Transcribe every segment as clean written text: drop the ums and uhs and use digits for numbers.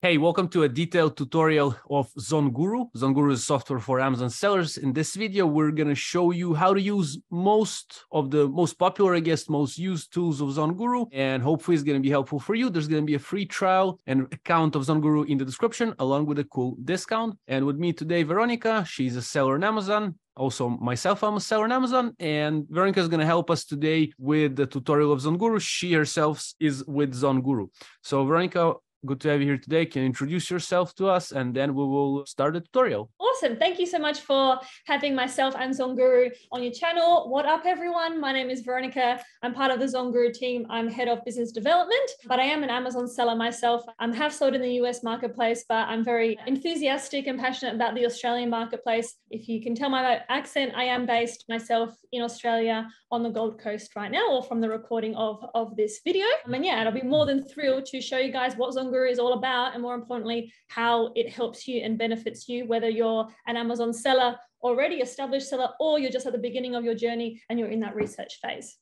Hey, welcome to a detailed tutorial of ZonGuru. ZonGuru is software for Amazon sellers. In this video, we're going to show you how to use most of the most popular, most used tools of ZonGuru, and hopefully it's going to be helpful for you. There's going to be a free trial and account of ZonGuru in the description, along with a cool discount. And with me today, Veronica, she's a seller on Amazon. Also, myself, I'm a seller on Amazon, and Veronica is going to help us today with the tutorial of ZonGuru. She herself is with ZonGuru. So, Veronica, good to have you here today. Can you introduce yourself to us, and then we will start the tutorial. Awesome. Thank you so much for having myself and ZonGuru on your channel. What up, everyone? My name is Veronica. I'm part of the ZonGuru team. I'm head of business development, but I am an Amazon seller myself. I have sold in the US marketplace, but I'm very enthusiastic and passionate about the Australian marketplace. If you can tell my accent, I am based myself in Australia on the Gold Coast right now, or from the recording of this video. And yeah, I'll be more than thrilled to show you guys what ZonGuru is all about, and more importantly, how it helps you and benefits you, whether you're an Amazon seller, already established seller, or you're just at the beginning of your journey and you're in that research phase.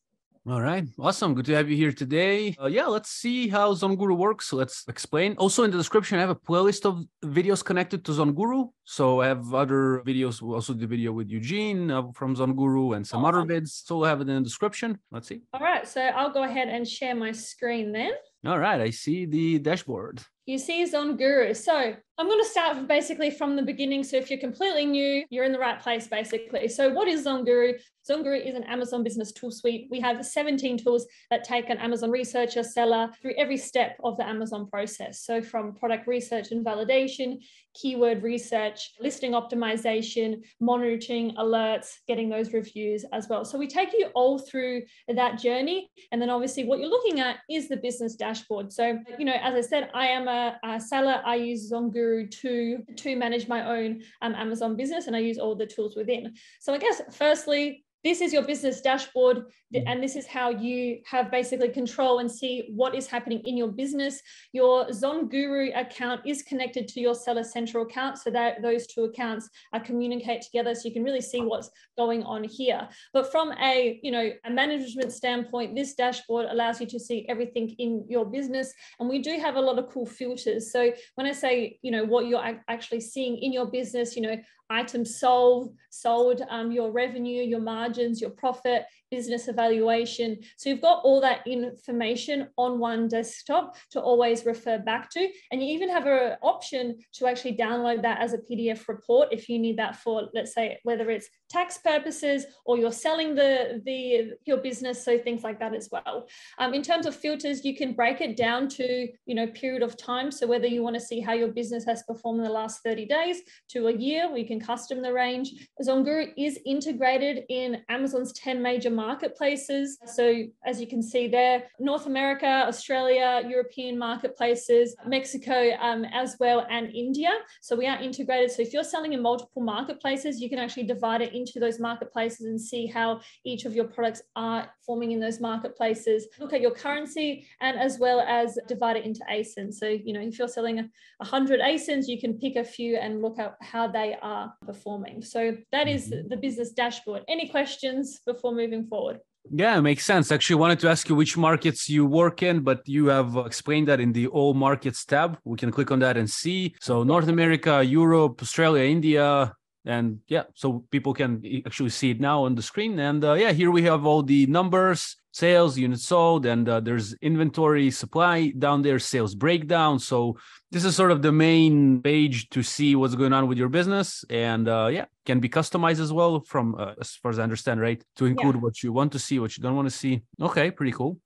All right. Awesome. Good to have you here today. Yeah, let's see how ZonGuru works. So let's explain. Also in the description, I have a playlist of videos connected to ZonGuru. So I have other videos, also the video with Eugene from ZonGuru and some other vids. So I'll have it in the description. Let's see. All right. So I'll go ahead and share my screen then. All right. I see the dashboard. You see ZonGuru. So I'm going to start basically from the beginning. So if you're completely new, you're in the right place, basically. So what is ZonGuru? ZonGuru is an Amazon business tool suite. We have 17 tools that take an Amazon researcher, seller through every step of the Amazon process. So from product research and validation, keyword research, listing optimization, monitoring alerts, getting those reviews as well. So we take you all through that journey. And then obviously what you're looking at is the business dashboard. So, you know, as I said, I am a seller. I use ZonGuru to manage my own Amazon business, and I use all the tools within. So I guess firstly, this is your business dashboard, and this is how you have basically control and see what is happening in your business. Your ZonGuru account is connected to your Seller Central account, so that those two accounts communicate together, so you can really see what's going on here. But from a management standpoint, this dashboard allows you to see everything in your business, and we do have a lot of cool filters. So when I say what you're actually seeing in your business, items sold, your revenue, your margins, your profit, business evaluation. So you've got all that information on one desktop to always refer back to. And you even have an option to actually download that as a PDF report if you need that for, let's say, whether it's tax purposes or you're selling your business, so things like that as well. In terms of filters, you can break it down to period of time. So whether you want to see how your business has performed in the last 30 days to a year, we can custom the range. ZonGuru is integrated in Amazon's 10 major marketplaces. So as you can see there, North America, Australia, European marketplaces, Mexico as well, and India. So we are integrated. So if you're selling in multiple marketplaces, you can actually divide it into those marketplaces and see how each of your products are forming in those marketplaces. Look at your currency, and as well as divide it into ASINs. So, if you're selling 100 ASINs, you can pick a few and look at how they are performing. So that is the business dashboard. Any questions before moving forward? Yeah, it makes sense. Actually, I wanted to ask you which markets you work in, but you have explained that in the All Markets tab. We can click on that and see. So North America, Europe, Australia, India, and yeah, so people can actually see it now on the screen. And yeah, here we have all the numbers, sales, units sold, and there's inventory, supply down there, sales breakdown. So this is sort of the main page to see what's going on with your business. And yeah, can be customized as well from, as far as I understand, right? To include what you want to see, what you don't want to see. Okay, pretty cool.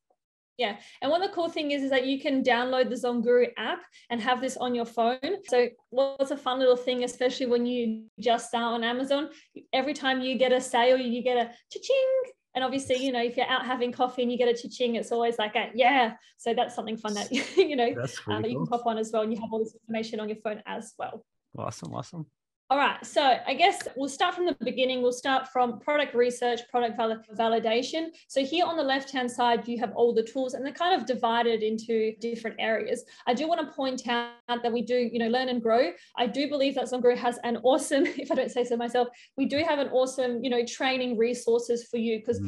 Yeah. And one of the cool things is that you can download the ZonGuru app and have this on your phone. So what's a fun little thing, especially when you just start on Amazon, every time you get a sale, you get a cha-ching. And obviously, if you're out having coffee and you get a cha-ching, it's always like, yeah. So that's something fun that, that you can pop on as well. And you have all this information on your phone as well. Awesome. All right, so I guess we'll start from the beginning. We'll start from product research, product validation. So here on the left-hand side, you have all the tools, and they're kind of divided into different areas. I do want to point out that we do, learn and grow. I do believe that ZonGuru has an awesome, if I don't say so myself, we do have an awesome, training resources for you, because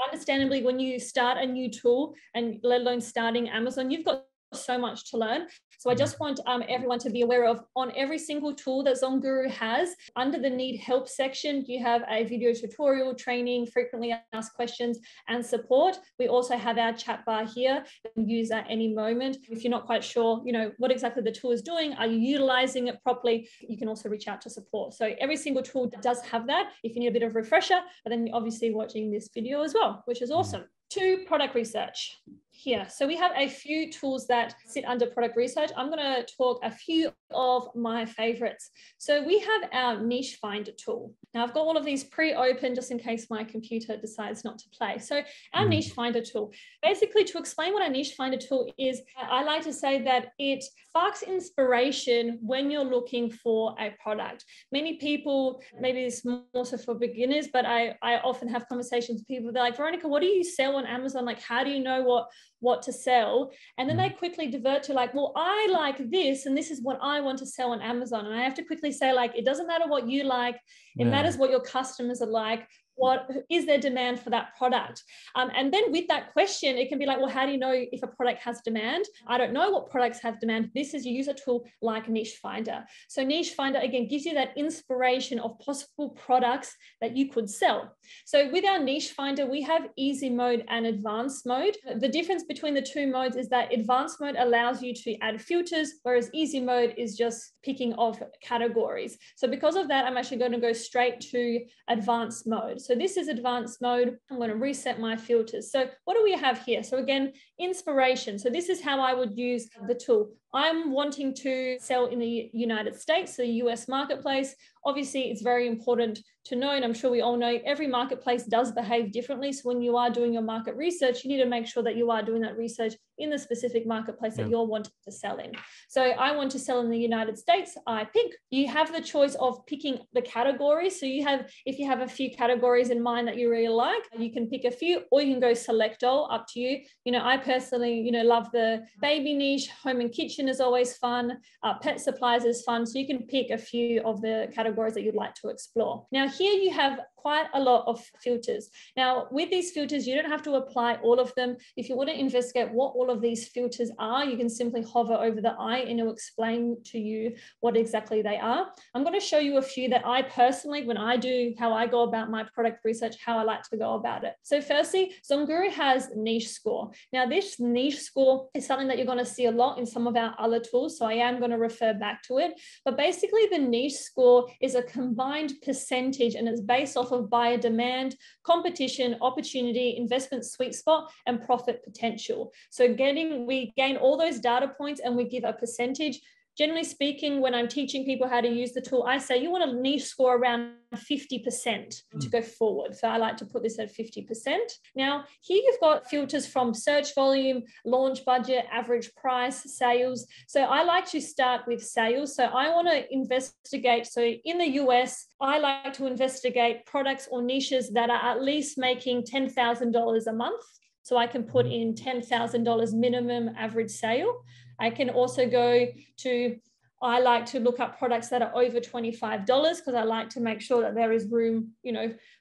understandably, when you start a new tool, and let alone starting Amazon, you've got so much to learn. So I just want everyone to be aware of, on every single tool that ZonGuru has, under the need help section, you have a video tutorial, training, frequently asked questions, and support. We also have our chat bar here that you can use at any moment. If you're not quite sure, what exactly the tool is doing, are you utilizing it properly, you can also reach out to support. So every single tool does have that if you need a bit of refresher, but then obviously watching this video as well, which is awesome. To product research here. So we have a few tools that sit under product research. I'm going to talk a few of my favorites. So we have our niche finder tool. Now I've got all of these pre-open just in case my computer decides not to play. So our niche finder tool, basically to explain what our niche finder tool is, I like to say that it sparks inspiration when you're looking for a product. Many people, maybe it's more so for beginners, but I often have conversations with people. They're like, Veronica, what do you sell on Amazon? Like, how do you know what to sell? And then they quickly divert to like, well, I like this, and this is what I want to sell on Amazon. And I have to quickly say, like, it doesn't matter what you like. It matters what your customers are like. What is their demand for that product? And then with that question, it can be like, well, how do you know if a product has demand? I don't know what products have demand. This is, you use a tool like Niche Finder. So Niche Finder, again, gives you that inspiration of possible products that you could sell. So with our Niche Finder, we have easy mode and advanced mode. The difference between the two modes is that advanced mode allows you to add filters, whereas easy mode is just picking of categories. So because of that, I'm actually going to go straight to advanced mode. So this is advanced mode. I'm going to reset my filters. So what do we have here? So again, inspiration. So this is how I would use the tool. I'm wanting to sell in the United States, so US marketplace. Obviously, it's very important to know, and I'm sure we all know, every marketplace does behave differently. So when you are doing your market research, you need to make sure that you are doing that research in the specific marketplace that you're wanting to sell in. So I want to sell in the United States, I pick. You have the choice of picking the categories. So you have, if you have a few categories in mind that you really like, you can pick a few, or you can go select all, up to you. I personally, love the baby niche. Home and kitchen is always fun. Pet supplies is fun. So you can pick a few of the categories that you'd like to explore. Now here you have quite a lot of filters. Now with these filters, you don't have to apply all of them. If you want to investigate what all of these filters are, you can simply hover over the eye and it'll explain to you what exactly they are. I'm going to show you a few that I personally, when I do how I go about my product research, how I like to go about it. So firstly, ZonGuru has niche score. Now this niche score is something that you're going to see a lot in some of our other tools. So I am going to refer back to it. But basically the niche score is a combined percentage, and it's based off of buyer demand, competition, opportunity, investment sweet spot, and profit potential. So we gain all those data points and we give a percentage. Generally speaking, when I'm teaching people how to use the tool, I say you want a niche score around 50% to go forward. So I like to put this at 50%. Now, here you've got filters from search volume, launch budget, average price, sales. So I like to start with sales. So I want to investigate. So in the US, I like to investigate products or niches that are at least making $10,000 a month. So I can put in $10,000 minimum average sale. I can also go to, I like to look up products that are over $25 because I like to make sure that there is room,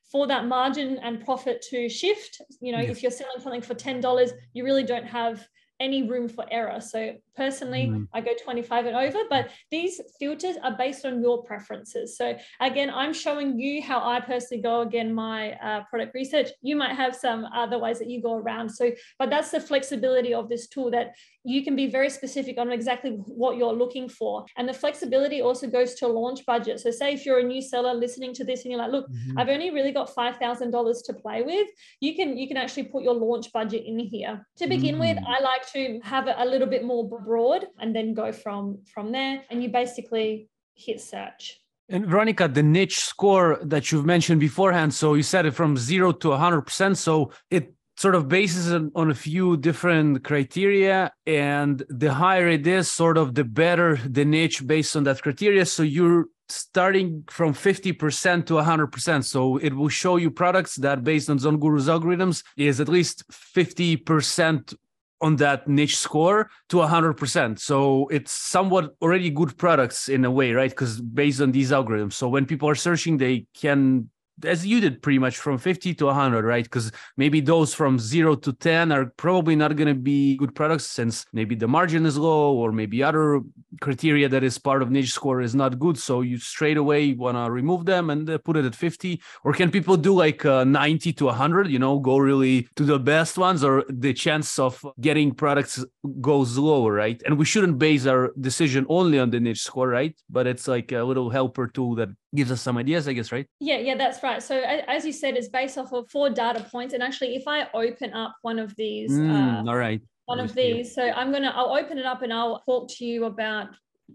for that margin and profit to shift. If you're selling something for $10, you really don't have any room for error. So personally, I go 25 and over, but these filters are based on your preferences. So again, I'm showing you how I personally go, my product research. You might have some other ways that you go around. So, but that's the flexibility of this tool, that you can be very specific on exactly what you're looking for. And the flexibility also goes to launch budget. So say if you're a new seller listening to this and you're like, look, I've only really got $5,000 to play with, you can actually put your launch budget in here. To begin with, I like to have it a little bit more broad and then go from there. And you basically hit search. And Veronica, the niche score that you've mentioned beforehand, so you said it from 0 to 100%. So it sort of bases on a few different criteria, and the higher it is, sort of the better the niche based on that criteria. So you're starting from 50% to 100%. So it will show you products that, based on ZonGuru's algorithms, is at least 50% on that niche score to 100%. So it's somewhat already good products in a way, right? Because based on these algorithms. So when people are searching, they can as you did pretty much from 50 to 100, right? Because maybe those from 0 to 10 are probably not going to be good products since maybe the margin is low or maybe other criteria that is part of niche score is not good. So you straight away want to remove them and put it at 50. Or can people do like 90 to 100, go really to the best ones, or the chance of getting products goes lower, right? And we shouldn't base our decision only on the niche score, right? But it's like a little helper tool that gives us some ideas, I guess, right? Yeah, that's right. So as you said, it's based off of 4 data points. And actually, if I open up one of these, all right, so I'll open it up and I'll talk to you about,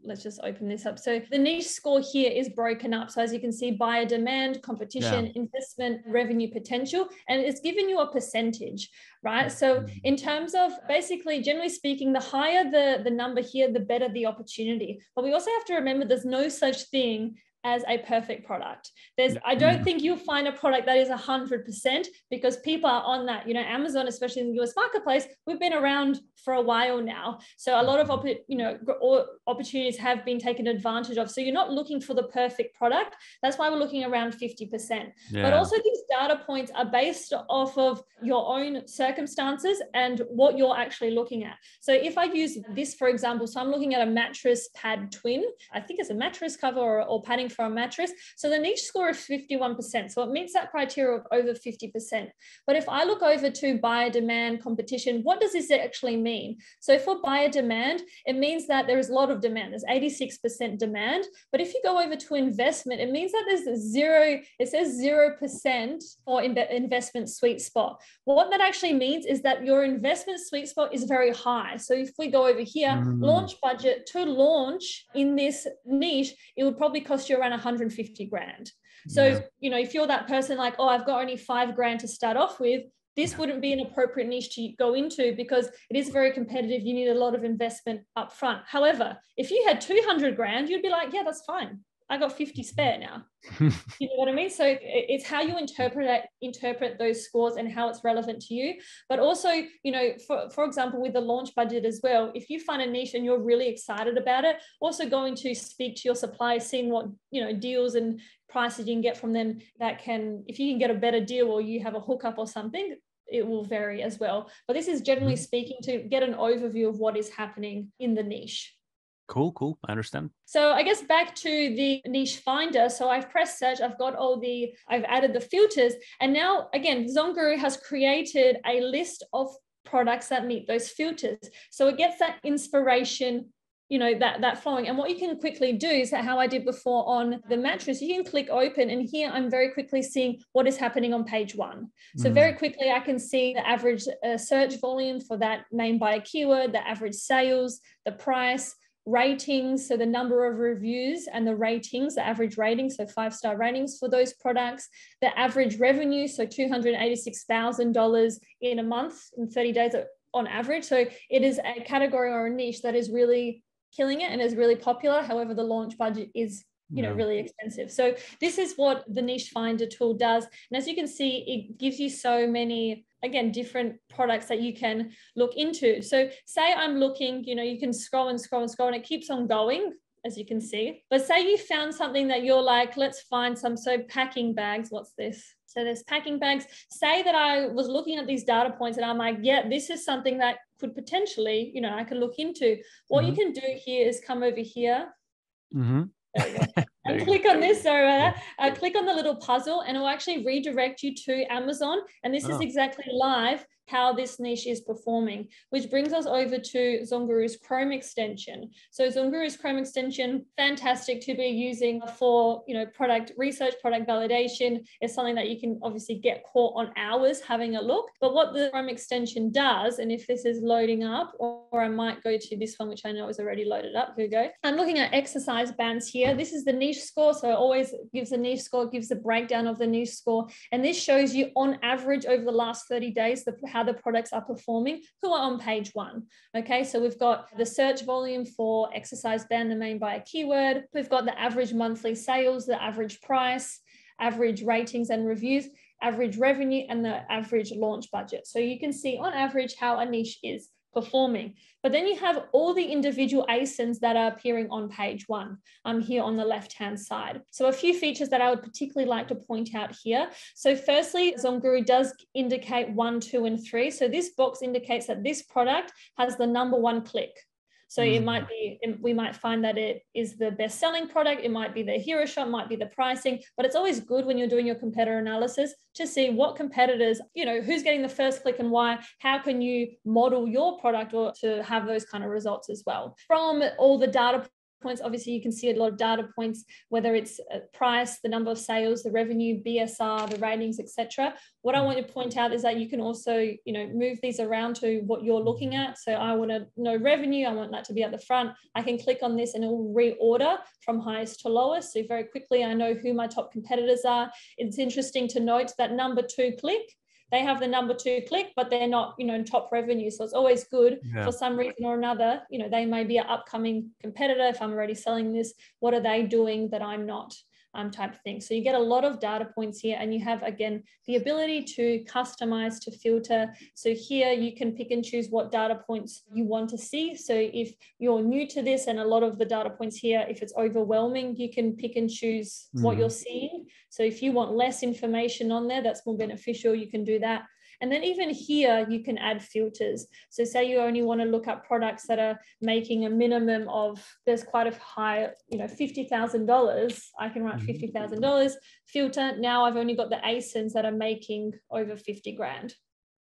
let's just open this up. So the niche score here is broken up. So as you can see, buyer demand, competition, investment, revenue potential, and it's given you a percentage, right? So in terms of basically, generally speaking, the higher the number here, the better the opportunity. But we also have to remember there's no such thing as a perfect product. I don't think you'll find a product that is 100% because people are on that, Amazon, especially in the US marketplace, we've been around for a while now. So a lot of, opportunities have been taken advantage of. So you're not looking for the perfect product. That's why we're looking around 50%. But also these data points are based off of your own circumstances and what you're actually looking at. So if I use this, for example, so I'm looking at a mattress pad twin. I think it's a mattress cover or padding for a mattress. So the niche score is 51%. So it meets that criteria of over 50%. But if I look over to buyer demand, competition, what does this actually mean? So for buyer demand, it means that there is a lot of demand. There's 86% demand. But if you go over to investment, it means that there's 0% for investment sweet spot. What that actually means is that your investment sweet spot is very high. So if we go over here, launch budget to launch in this niche, it would probably cost you around 150 grand. So, if you're that person like, oh, I've got only 5 grand to start off with, this wouldn't be an appropriate niche to go into because it is very competitive. You need a lot of investment up front. However, if you had 200 grand, you'd be like, yeah, that's fine. I got 50 spare now. You know what I mean? So it's how you interpret those scores and how it's relevant to you. But also, for example, with the launch budget as well, if you find a niche and you're really excited about it, also going to speak to your suppliers, seeing what, deals and prices you can get from them if you can get a better deal or you have a hookup or something, it will vary as well. But this is generally speaking to get an overview of what is happening in the niche. Cool. I understand. So I guess back to the niche finder. So I've pressed search. I've added the filters. And now, again, ZonGuru has created a list of products that meet those filters. So it gets that inspiration, that flowing. And what you can quickly do is how I did before on the mattress, you can click open, and here I'm very quickly seeing what is happening on page 1. So very quickly, I can see the average search volume for that name by a keyword, the average sales, the price, ratings, so the number of reviews and the ratings, the average ratings, so 5-star ratings for those products, the average revenue, so $286,000 in a month, in 30 days on average. So it is a category or a niche that is really killing it and is really popular. However, the launch budget is really expensive. So this is what the niche finder tool does. And as you can see, it gives you so many, again, different products that you can look into. So say I'm looking, you can scroll and it keeps on going, as you can see. But say you found something that you're like, let's find some, so packing bags, what's this? So there's packing bags. Say that I was looking at these data points and I'm like, yeah, this is something that could potentially, I could look into. What you can do here is come over here. There we go. And click on this. So click on the little puzzle and it will actually redirect you to Amazon. And this is exactly live how this niche is performing, which brings us over to ZonGuru's Chrome extension. So ZonGuru's Chrome extension, fantastic to be using for, product research, product validation. Is something that you can obviously get caught on hours having a look. But what the Chrome extension does, and if this is loading up, or I might go to this one, which I know is already loaded up. Here we go. I'm looking at exercise bands here. This is the niche score. So it always gives a niche score, gives the breakdown of the niche score. And this shows you on average over the last 30 days, how the products are performing, who are on page 1. Okay, so we've got the search volume for exercise band, the main by a keyword. We've got the average monthly sales, the average price, average ratings and reviews, average revenue, and the average launch budget. So you can see on average how a niche is performing. But then you have all the individual ASINs that are appearing on page 1 here on the left-hand side. So a few features that I would particularly like to point out here. So firstly, ZonGuru does indicate 1, 2, and 3. So this box indicates that this product has the number 1 click. So it might be, we might find that it is the best selling product. It might be the hero shot, might be the pricing, but it's always good when you're doing your competitor analysis to see what competitors, you know, who's getting the first click and why, how can you model your product or to have those kind of results as well. From all the data points, obviously you can see a lot of data points, whether it's price, the number of sales, the revenue, BSR, the ratings, etc. What I want to point out is that you can also, you know, move these around to what you're looking at. So I want to know revenue, I want that to be at the front. I can click on this and it will reorder from highest to lowest. So very quickly I know who my top competitors are. It's interesting to note that number 2 click, they have the number 2 click, but they're not, you know, top revenue. So it's always good for some reason or another. You know, they may be an upcoming competitor. If I'm already selling this, what are they doing that I'm not? Type of thing. So you get a lot of data points here, and you have, again, the ability to customize, to filter. So here you can pick and choose what data points you want to see. So if you're new to this and a lot of the data points here, if it's overwhelming, you can pick and choose what you're seeing. So if you want less information on there, that's more beneficial, you can do that. And then even here, you can add filters. So say you only want to look at products that are making a minimum of, there's quite a high, you know, $50,000. I can write $50,000 filter. Now I've only got the ASINs that are making over 50 grand.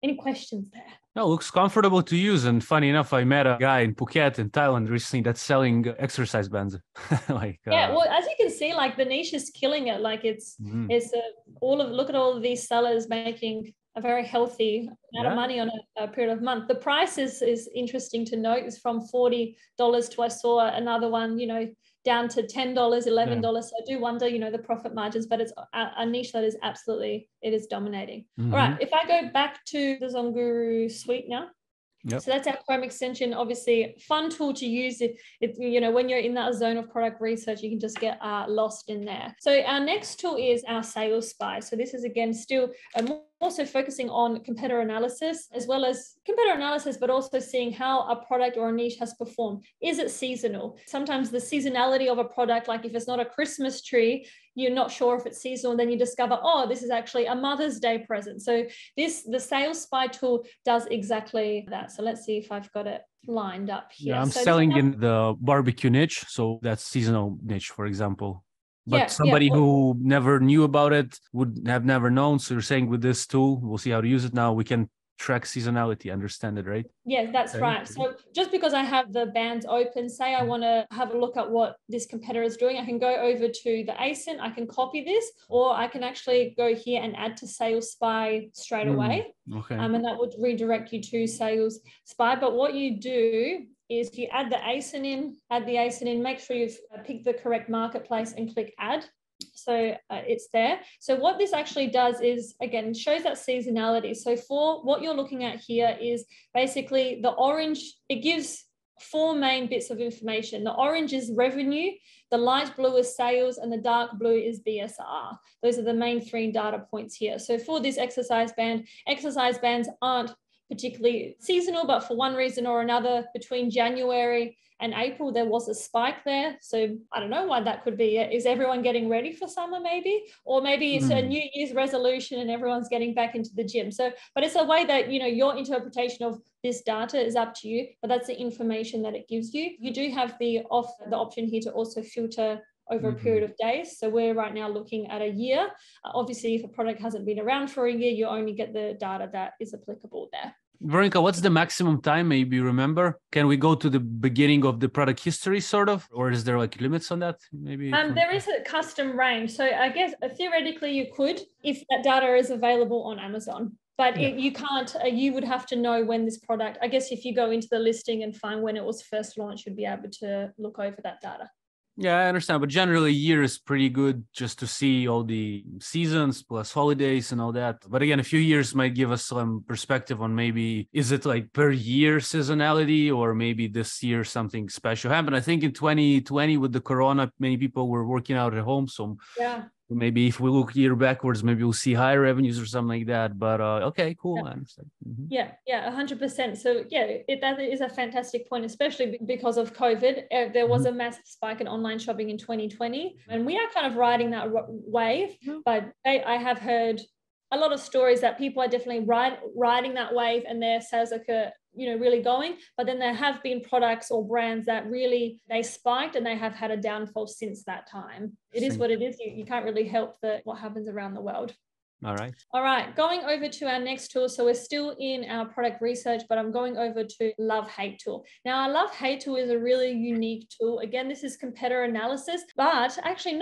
Any questions there? No, looks comfortable to use. And funny enough, I met a guy in Phuket in Thailand recently that's selling exercise bands. Yeah, well, as you can see, like the niche is killing it. Like it's look at all of these sellers making a very healthy amount of money on a period of month. The price is interesting to note. It's from $40 to, I saw another one, you know, down to $10, $11. So I do wonder, you know, the profit margins, but it's a niche that is absolutely, it is dominating. All right, if I go back to the ZonGuru suite now. So that's our Chrome extension. Obviously, fun tool to use. It you know, when you're in that zone of product research, you can just get lost in there. So our next tool is our Sales Spy. So this is, again, still also focusing on competitor analysis, as well as competitor analysis, but also seeing how a product or a niche has performed. Is it seasonal? Sometimes the seasonality of a product, like if it's not a Christmas tree, you're not sure if it's seasonal, then you discover, oh, this is actually a Mother's Day present. So the Sales Spy tool does exactly that. So let's see if I've got it lined up here. Yeah, I'm selling in the barbecue niche. So that's seasonal niche, for example. But somebody who never knew about it would have never known. So you're saying with this tool, we'll see how to use it now. We can track seasonality, understand it, right? Yes, that's right. So just because I have the bands open, say I want to have a look at what this competitor is doing, I can go over to the ASIN, I can copy this, or I can actually go here and add to Sales Spy straight away. And that would redirect you to Sales Spy. But what you do is you add the ASIN in, make sure you've picked the correct marketplace and click add. So it's there. So what this actually does is, again, shows that seasonality. So for what you're looking at here is basically the orange, it gives 4 main bits of information. The orange is revenue, the light blue is sales, and the dark blue is BSR. Those are the main 3 data points here. So for this exercise bands aren't particularly seasonal, but for one reason or another, between January and April, there was a spike there. So I don't know why that could be. Is everyone getting ready for summer maybe? Or maybe it's a New Year's resolution and everyone's getting back into the gym. So, but it's a way that, you know, your interpretation of this data is up to you, but that's the information that it gives you. You do have the option here to also filter over a period of days. So we're right now looking at a year. Obviously, if a product hasn't been around for a year, you only get the data that is applicable there. Veronica, what's the maximum time? Maybe you remember? Can we go to the beginning of the product history, sort of? Or is there like limits on that? Maybe there is a custom range. So I guess theoretically you could, if that data is available on Amazon. But you can't, you would have to know when this product, I guess if you go into the listing and find when it was first launched, you'd be able to look over that data. Yeah, I understand. But generally, a year is pretty good just to see all the seasons plus holidays and all that. But again, a few years might give us some perspective on maybe, is it like per year seasonality, or maybe this year something special happened? I think in 2020 with the corona, many people were working out at home. So Maybe if we look year backwards, maybe we'll see higher revenues or something like that. But okay, cool. Yeah. I understand. Yeah, 100%. So yeah, that is a fantastic point, especially because of COVID. There was a massive spike in online shopping in 2020, and we are kind of riding that wave. But I have heard a lot of stories that people are definitely riding that wave, and their sales are really going. But then there have been products or brands that really they spiked, and they have had a downfall since that time. It is what it is. You can't really help what happens around the world. All right, going over to our next tool. So we're still in our product research, but I'm going over to Love-Hate tool. Now, our Love-Hate tool is a really unique tool. Again, this is competitor analysis, but actually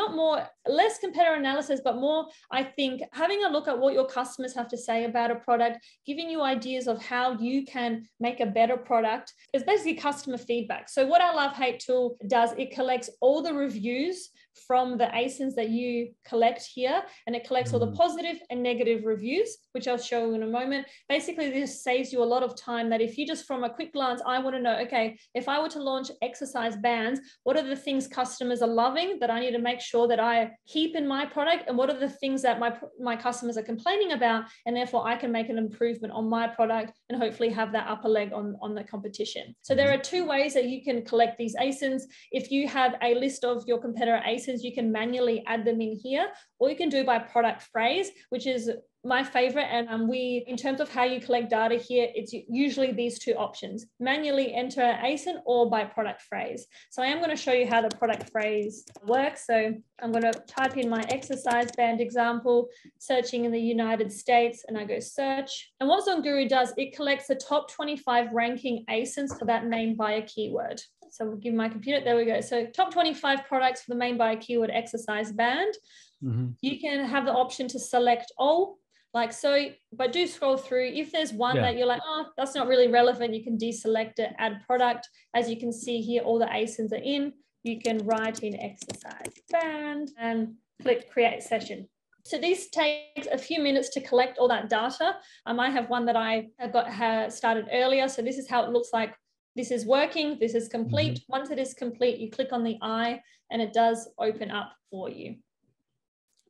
less competitor analysis, but more, I think, having a look at what your customers have to say about a product, giving you ideas of how you can make a better product. It's basically customer feedback. So what our Love-Hate tool does, it collects all the reviews from the ASINs that you collect here, and it collects all the positive and negative reviews, which I'll show you in a moment. Basically, this saves you a lot of time that if you just from a quick glance, I want to know, okay, if I were to launch exercise bands, what are the things customers are loving that I need to make sure that I keep in my product, and what are the things that my customers are complaining about, and therefore I can make an improvement on my product and hopefully have that upper leg on the competition. So there are two ways that you can collect these ASINs. If you have a list of your competitor ASINs, you can manually add them in here, or you can do by product phrase, which is my favorite. And in terms of how you collect data here, it's usually these two options: manually enter ASIN or by product phrase. So I am going to show you how the product phrase works. So I'm going to type in my exercise band example, searching in the United States, and I go search. And what ZonGuru does, it collects the top 25 ranking ASINs for that name by a keyword. So we'll give my computer, there we go. So top 25 products for the main by a keyword exercise band. You can have the option to select all, like so, but do scroll through. If there's one that you're like, oh, that's not really relevant, you can deselect it, add product. As you can see here, all the ASINs are in. You can write in exercise band and click create session. So this takes a few minutes to collect all that data. I have one that I got started earlier. So this is how it looks like. This is working, this is complete. Once it is complete, you click on the eye and it does open up for you.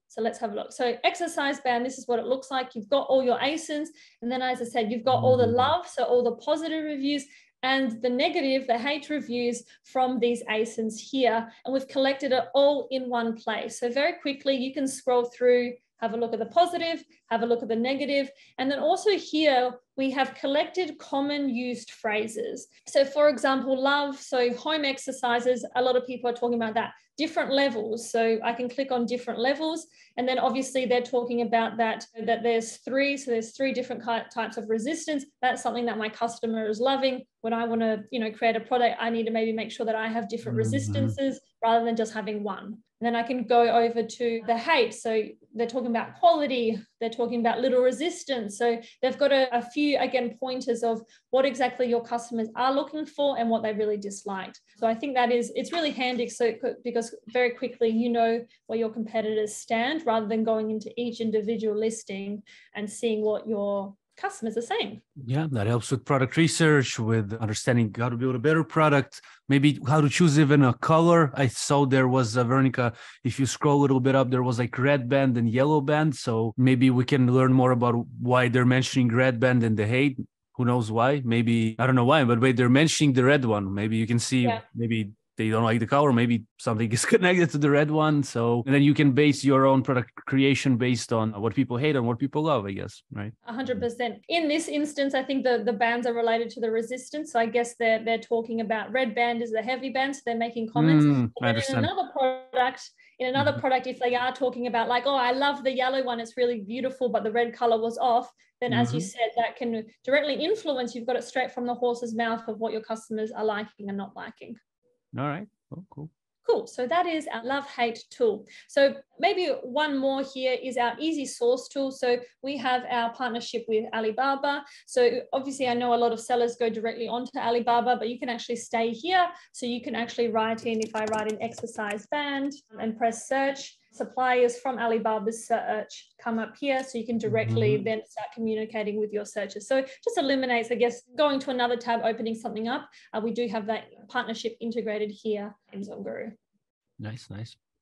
So let's have a look. So exercise band, this is what it looks like. You've got all your ASINs. And then, as I said, you've got all the love, so all the positive reviews, and the negative, the hate reviews from these ASINs here. And we've collected it all in one place. So very quickly, you can scroll through, have a look at the positive, have a look at the negative. And then also here, we have collected common used phrases. So for example, love, so home exercises, a lot of people are talking about that. Different levels, so I can click on different levels. And then obviously they're talking about that there's three, so there's three different types of resistance. That's something that my customer is loving. When I want to, create a product, I need to maybe make sure that I have different resistances rather than just having one. And then I can go over to the hate. So they're talking about quality, they're talking about little resistance. So they've got a few, again, pointers of what exactly your customers are looking for and what they really disliked. So I think it's really handy because very quickly you know where your competitors stand rather than going into each individual listing and seeing what your customers are saying. Yeah, that helps with product research, with understanding how to build a better product, maybe how to choose even a color. I saw there was Veronica, if you scroll a little bit up, there was like red band and yellow band. So maybe we can learn more about why they're mentioning red band and the hate. Who knows why? Maybe, I don't know why, but wait, they're mentioning the red one. Maybe you can see, maybe they don't like the color, maybe something is connected to the red one. So, and then you can base your own product creation based on what people hate and what people love, I guess, right? 100%. In this instance, I think the bands are related to the resistance. So I guess they're talking about red band is the heavy band. So they're making comments. I understand. In another product, if they are talking about like, oh, I love the yellow one, it's really beautiful, but the red color was off, then as you said, that can directly influence. You've got it straight from the horse's mouth of what your customers are liking and not liking. All right. Oh, cool. Cool. So that is our Love-Hate tool. So maybe one more here is our easy source tool. So we have our partnership with Alibaba. So obviously I know a lot of sellers go directly onto Alibaba, but you can actually stay here. So you can actually write in, if I write in exercise band and press search, suppliers from Alibaba's search come up here, so you can directly then start communicating with your searchers. So it just eliminates, I guess, going to another tab, opening something up. We do have that partnership integrated here in ZonGuru. Nice.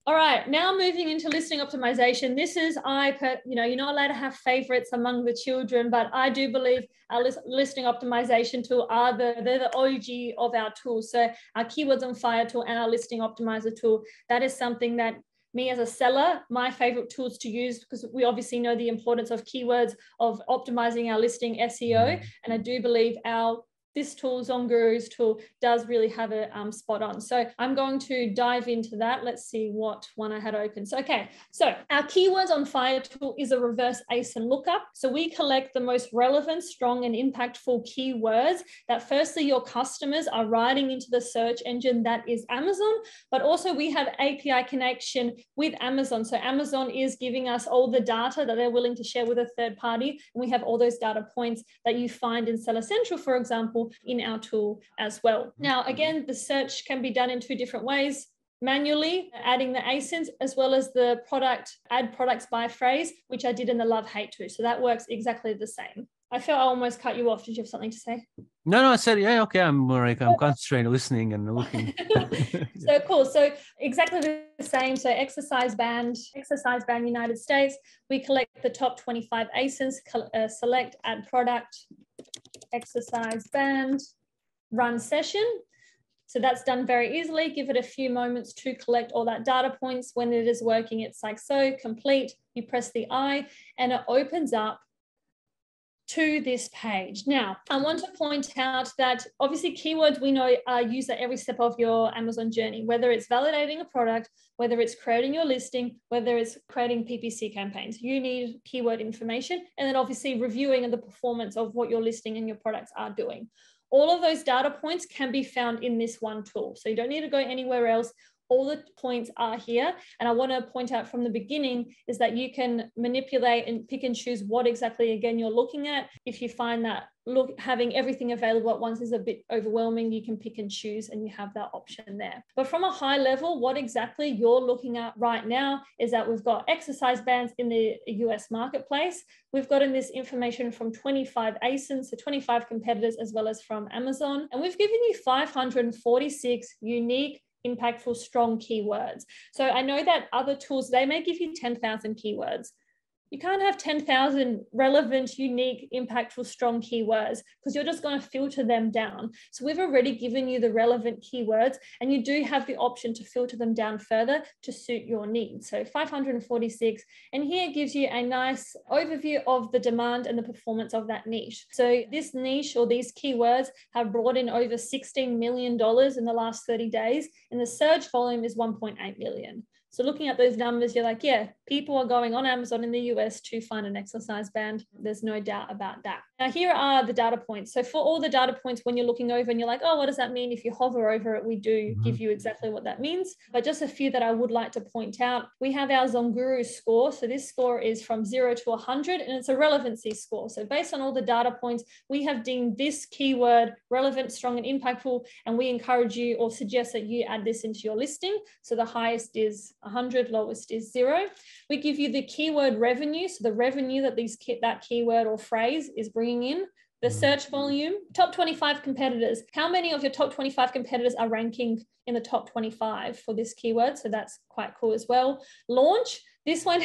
All right, now moving into listing optimization. This is, you're not allowed to have favorites among the children, but I do believe our listing optimization tool they're the OG of our tools. So our Keywords on Fire tool and our listing optimizer tool, that is something that me as a seller, my favorite tools to use, because we obviously know the importance of keywords, of optimizing our listing SEO. And I do believe this tool, ZonGuru's tool, does really have a spot on. So I'm going to dive into that. Let's see what one I had open. So, so our Keywords on Fire tool is a reverse ASIN lookup. So we collect the most relevant, strong, and impactful keywords that firstly your customers are writing into the search engine that is Amazon, but also we have API connection with Amazon. So Amazon is giving us all the data that they're willing to share with a third party. And we have all those data points that you find in Seller Central, for example, in our tool as well. Now, again, the search can be done in two different ways: manually adding the ASINs, as well as the add products by phrase, which I did in the Love-Hate too. So that works exactly the same. I felt I almost cut you off. Did you have something to say? No, I said, yeah, okay. I'm concentrating, listening and looking. So cool. So exactly the same. So exercise band, United States. We collect the top 25 ASINs, select, add product, exercise band, run session. So that's done very easily. Give it a few moments to collect all that data points. When it is working, it's like so, complete. You press the I and it opens up to this page. Now, I want to point out that obviously keywords we know are used at every step of your Amazon journey, whether it's validating a product, whether it's creating your listing, whether it's creating PPC campaigns. You need keyword information, and then obviously reviewing the performance of what your listing and your products are doing. All of those data points can be found in this one tool. So you don't need to go anywhere else. All the points are here. And I want to point out from the beginning is that you can manipulate and pick and choose what exactly, again, you're looking at. If you find that having everything available at once is a bit overwhelming, you can pick and choose and you have that option there. But from a high level, what exactly you're looking at right now is that we've got exercise bands in the US marketplace. We've gotten this information from 25 ASINs, so 25 competitors, as well as from Amazon. And we've given you 546 unique, impactful, strong keywords. So I know that other tools, they may give you 10,000 keywords. You can't have 10,000 relevant, unique, impactful, strong keywords because you're just going to filter them down. So we've already given you the relevant keywords, and you do have the option to filter them down further to suit your needs. So 546, and here gives you a nice overview of the demand and the performance of that niche. So this niche or these keywords have brought in over $16 million in the last 30 days, and the search volume is 1.8 million. So looking at those numbers, you're like, yeah, people are going on Amazon in the US to find an exercise band. There's no doubt about that. Now, here are the data points. So for all the data points, when you're looking over and you're like, oh, what does that mean? If you hover over it, we do give you exactly what that means. But just a few that I would like to point out. We have our ZonGuru score. So this score is from 0 to 100, and it's a relevancy score. So based on all the data points, we have deemed this keyword relevant, strong, and impactful. And we encourage you or suggest that you add this into your listing. So the highest is 100, lowest is 0. We give you the keyword revenue, so the revenue that that keyword or phrase is bringing in, the search volume, top 25 competitors. How many of your top 25 competitors are ranking in the top 25 for this keyword? So that's quite cool as well. Launch, this one,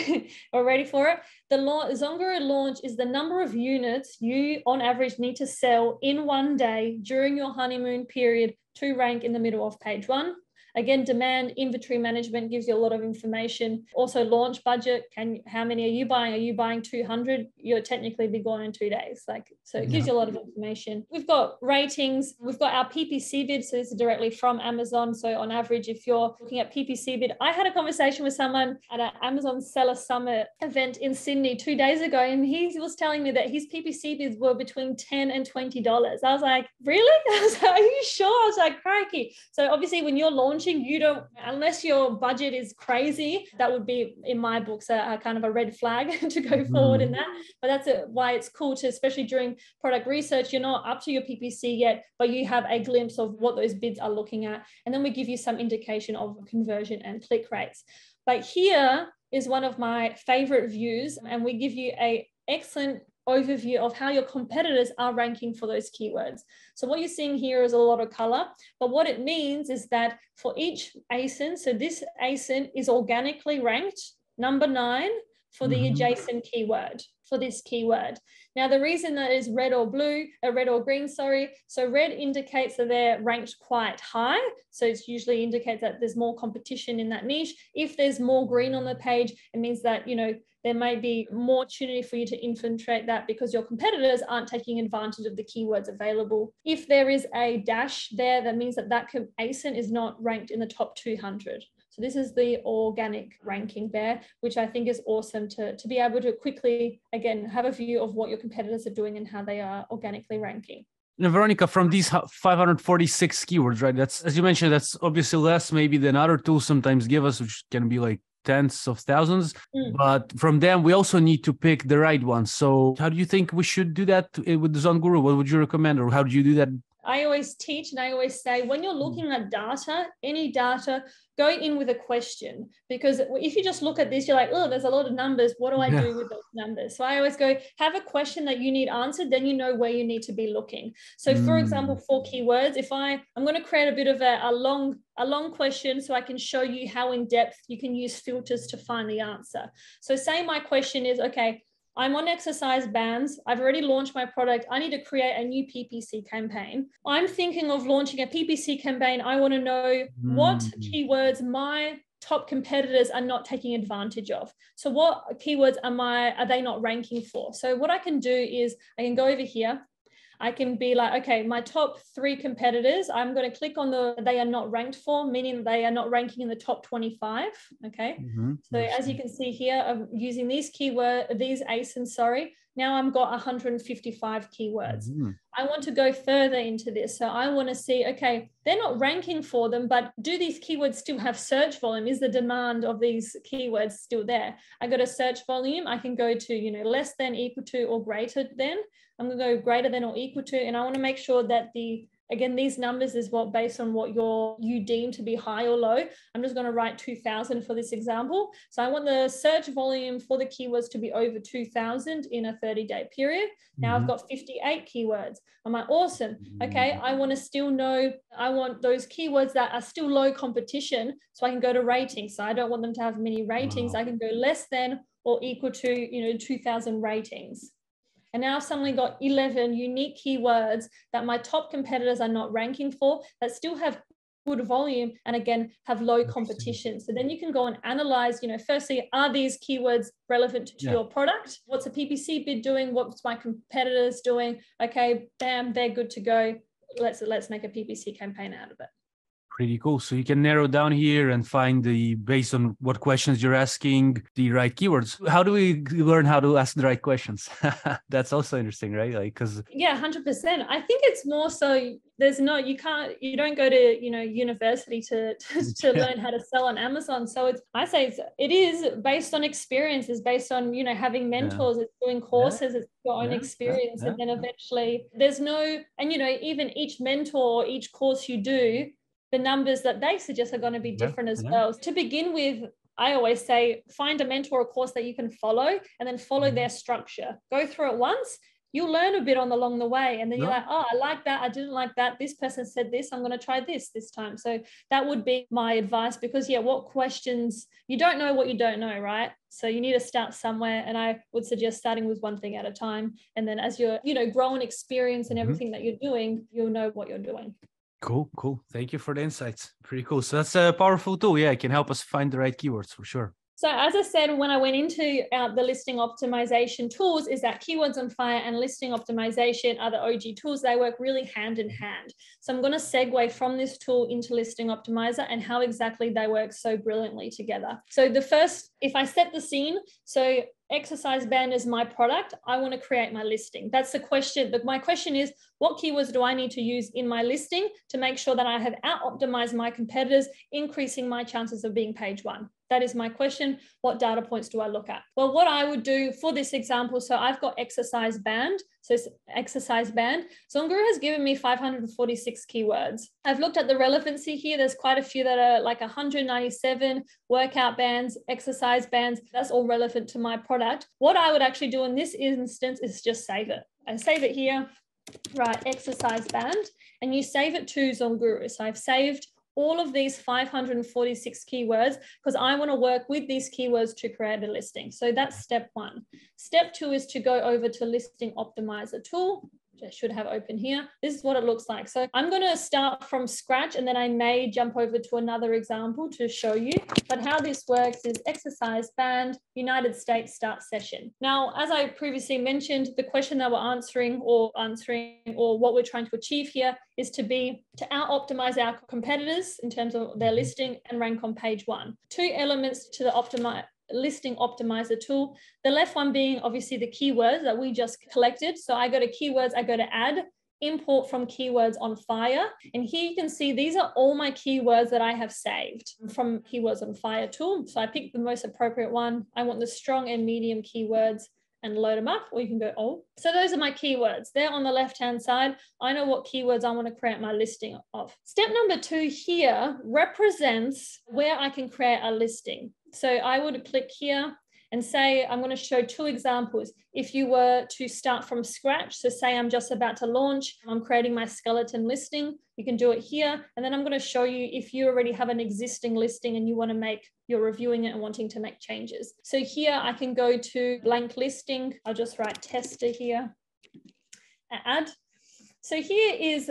we're ready for it. The ZonGuru launch is the number of units you on average need to sell in one day during your honeymoon period to rank in the middle of page 1. Again, demand, inventory management gives you a lot of information. Also, launch budget. How many are you buying? Are you buying 200? You'll technically be gone in 2 days. So it gives you a lot of information. We've got ratings. We've got our PPC bid. So this is directly from Amazon. So on average, if you're looking at PPC bid, I had a conversation with someone at an Amazon Seller Summit event in Sydney 2 days ago, and he was telling me that his PPC bids were between $10 and $20. I was like, really? I was like, are you sure? I was like, crikey. So obviously, when you're launching, you don't, unless your budget is crazy, that would be in my books a kind of a red flag to go forward in that. But that's why it's cool to, especially during product research, you're not up to your PPC yet, but you have a glimpse of what those bids are looking at. And then we give you some indication of conversion and click rates. But here is one of my favorite views, and we give you a excellent overview of how your competitors are ranking for those keywords. So what you're seeing here is a lot of color, but what it means is that for each ASIN, so this ASIN is organically ranked number 9 for the adjacent keyword, for this keyword. Now, the reason that is red or green, sorry. So red indicates that they're ranked quite high. So it usually indicates that there's more competition in that niche. If there's more green on the page, it means that, you know, there may be more opportunity for you to infiltrate that because your competitors aren't taking advantage of the keywords available. If there is a dash there, that means that that ASIN is not ranked in the top 200. So this is the organic ranking there, which I think is awesome to be able to quickly, again, have a view of what your competitors are doing and how they are organically ranking. Now, Veronica, from these 546 keywords, right? That's, as you mentioned, that's obviously less maybe than other tools sometimes give us, which can be like tens of thousands. But from them, we also need to pick the right ones. So how do you think we should do that with the ZonGuru? What would you recommend, or how do you do that? I always teach and I always say, when you're looking at data, any data, go in with a question, because if you just look at this, you're like, oh, there's a lot of numbers. What do I do with those numbers? So I always go, have a question that you need answered, then you know where you need to be looking. So for example, for keywords, if I'm going to create a bit of a long question so I can show you how in depth you can use filters to find the answer. So say my question is, okay, I'm on exercise bands. I've already launched my product. I need to create a new PPC campaign. I'm thinking of launching a PPC campaign. I want to know what keywords my top competitors are not taking advantage of. So what keywords are they not ranking for? So what I can do is I can go over here. I can be like, okay, my top 3 competitors, I'm going to click on they are not ranked for, meaning they are not ranking in the top 25. Okay. So as you can see here, I'm using these ASINs, sorry. Now I've got 155 keywords. I want to go further into this. So I want to see, okay, they're not ranking for them, but do these keywords still have search volume? Is the demand of these keywords still there? I got a search volume. I can go to, you know, less than, equal to, or greater than. I'm going to go greater than or equal to, and I want to make sure that again, these numbers is based on what you deem to be high or low. I'm just going to write 2000 for this example. So I want the search volume for the keywords to be over 2000 in a 30-day period. Now I've got 58 keywords. I'm like, awesome. Okay. I want to still know, I want those keywords that are still low competition. So I can go to ratings. So I don't want them to have many ratings. I can go less than or equal to, you know, 2000 ratings. And now I've suddenly got 11 unique keywords that my top competitors are not ranking for, that still have good volume and again, have low competition. So then you can go and analyze, you know, firstly, are these keywords relevant to your product? What's a PPC bid doing? What's my competitors doing? Okay, bam, they're good to go. Let's make a PPC campaign out of it. Pretty cool. So you can narrow down here and find based on what questions you're asking, the right keywords. How do we learn how to ask the right questions? That's also interesting, right? Like, because 100%. I think it's more so you don't go to, you know, university to learn how to sell on Amazon. So it is based on experience, it's based on, you know, having mentors, it's doing courses, it's your own experience. And then eventually and you know, even each mentor or each course you do, the numbers that they suggest are going to be different as well. To begin with, I always say, find a mentor or course that you can follow and then follow their structure. Go through it once. You'll learn a bit along the way. And then you're like, oh, I like that. I didn't like that. This person said this. I'm going to try this time. So that would be my advice, because what questions, you don't know what you don't know, right? So you need to start somewhere. And I would suggest starting with one thing at a time. And then as you're, you know, grow in experience and everything that you're doing, you'll know what you're doing. Cool. Thank you for the insights. Pretty cool. So that's a powerful tool. Yeah, it can help us find the right keywords for sure. So as I said, when I went into the listing optimization tools, is that Keywords on Fire and listing optimization are the OG tools. They work really hand in hand. So I'm going to segue from this tool into listing optimizer and how exactly they work so brilliantly together. So the first, if I set the scene, so exercise band is my product, I want to create my listing. That's the question. My question is, what keywords do I need to use in my listing to make sure that I have out-optimized my competitors, increasing my chances of being page 1? That is my question. What data points do I look at? Well, what I would do for this example, so I've got exercise band. So exercise band. ZonGuru has given me 546 keywords. I've looked at the relevancy here. There's quite a few that are like 197 workout bands, exercise bands. That's all relevant to my product. product, what I would actually do in this instance is just save it. I save it here, right, exercise band, and you save it to ZonGuru. So I've saved all of these 546 keywords because I want to work with these keywords to create a listing. So that's step one. Step two is to go over to Listing Optimizer tool, which I should have open here. This is what it looks like. So I'm going to start from scratch, and then I may jump over to another example to show you. But how this works is exercise band, United States, start session. Now, as I previously mentioned, the question that we're answering or what we're trying to achieve here is to out-optimize our competitors in terms of their listing and rank on page one. Two elements to the Listing Optimizer tool. The left one being obviously the keywords that we just collected. So I go to keywords, I go to add, import from keywords on fire. And here you can see these are all my keywords that I have saved from keywords on fire tool. So I picked the most appropriate one. I want the strong and medium keywords and load them up, or you can go all. So those are my keywords. They're on the left-hand side. I know what keywords I want to create my listing of. Step number two here represents where I can create a listing. So I would click here and say, I'm going to show two examples. If you were to start from scratch, so say I'm just about to launch, I'm creating my skeleton listing, you can do it here. And then I'm going to show you if you already have an existing listing and you want to you're reviewing it and wanting to make changes. So here I can go to blank listing. I'll just write tester here, add. So here is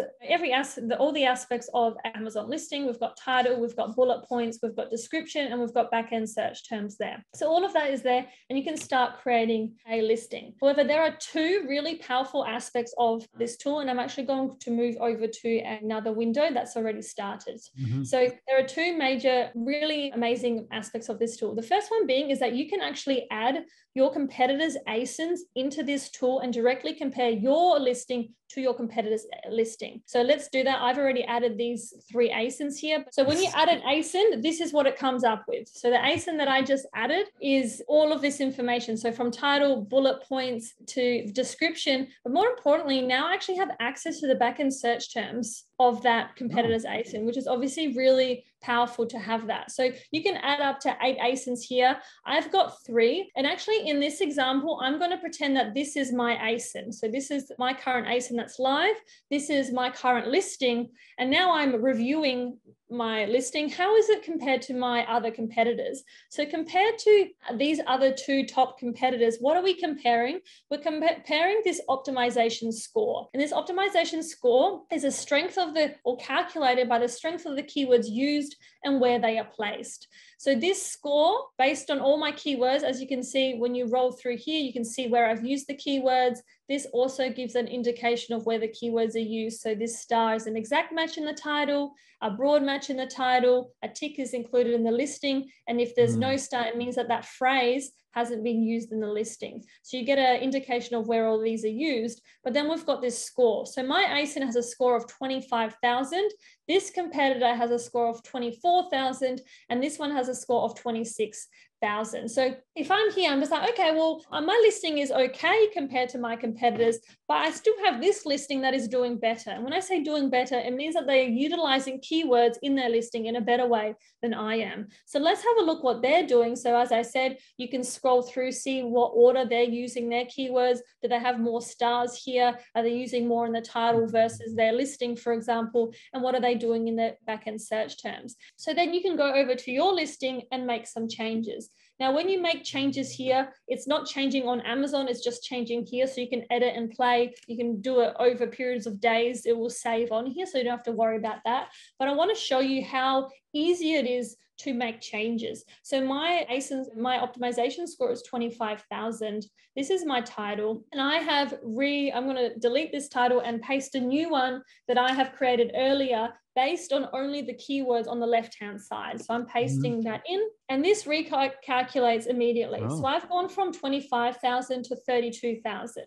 all the aspects of Amazon listing. We've got title, we've got bullet points, we've got description, and we've got back-end search terms there. So all of that is there, and you can start creating a listing. However, there are two really powerful aspects of this tool, and I'm actually going to move over to another window that's already started. So there are two major, really amazing aspects of this tool. The first one being is that you can actually add your competitors' ASINs into this tool and directly compare your listing to your competitor's listing. So let's do that. I've already added these 3 ASINs here. So when you add an ASIN, this is what it comes up with. So the ASIN that I just added is all of this information. So from title, bullet points to description, but more importantly, now I actually have access to the backend search terms of that competitor's ASIN, which is obviously really powerful to have that. So you can add up to 8 ASINs here. I've got 3. And actually in this example, I'm going to pretend that this is my ASIN. So this is my current ASIN that's live. This is my current listing. And now I'm reviewing my listing. How is it compared to my other competitors? So compared to these other 2 top competitors, what are we comparing? We're comparing this optimization score. And this optimization score is a strength of calculated by the strength of the keywords used and where they are placed. So this score, based on all my keywords, as you can see, when you roll through here, you can see where I've used the keywords. This also gives an indication of where the keywords are used. So this star is an exact match in the title, a broad match in the title, a tick is included in the listing. And if there's no star, it means that that phrase hasn't been used in the listing. So you get an indication of where all these are used, but then we've got this score. So my ASIN has a score of 25,000. This competitor has a score of 24,000, and this one has a score of 26,000. So if I'm here, I'm just like, okay, well, my listing is okay compared to my competitors, but I still have this listing that is doing better. And when I say doing better, it means that they're utilizing keywords in their listing in a better way than I am. So let's have a look what they're doing. So as I said, you can scroll through, see what order they're using their keywords. Do they have more stars here? Are they using more in the title versus their listing, for example? And what are they doing in their backend search terms? So then you can go over to your listing and make some changes. Now, when you make changes here, it's not changing on Amazon, it's just changing here. So you can edit and play. You can do it over periods of days. It will save on here, so you don't have to worry about that. But I want to show you how easy it is to make changes. So my ASIN, my optimization score is 25,000. This is my title. And I'm going to delete this title and paste a new one that I have created earlier based on only the keywords on the left-hand side. So I'm pasting that in, and this recalculates immediately. So I've gone from 25,000 to 32,000.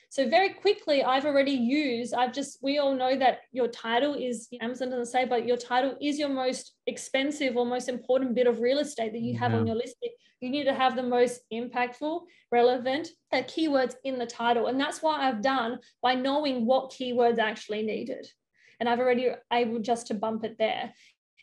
So very quickly, I've already used, we all know that your title is, Amazon doesn't say, but your title is your most expensive or most important bit of real estate that you have on your listing. You need to have the most impactful, relevant keywords in the title. And that's what I've done by knowing what keywords actually needed. And I've already able just to bump it there.